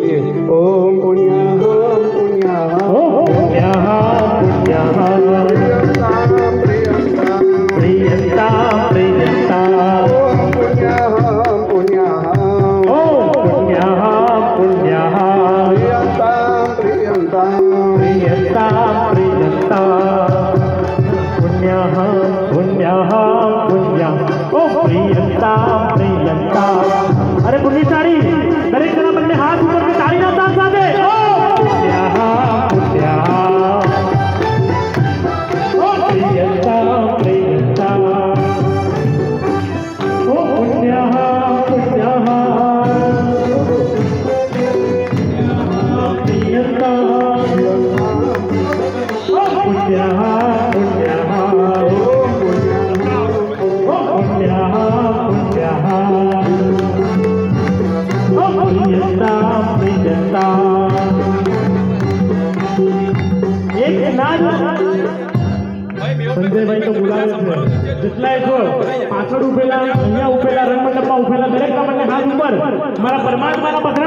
બોલીએ ઓમ પુણ્યઃ अरे पुण्य साड़ी दरेक जरा बंदे हाथ ऊपर में ताली ना ताल साथे ओ प्रियंता ओ સંજયભાઈ તો બોલાવે છે જેટલાય છો પાછળ ઉભેલા અહીંયા ઉભેલા રંગમંડપમાં ઉભેલા દરેક તમને હાથ ઉપર મારા પરમાત્માના પધરા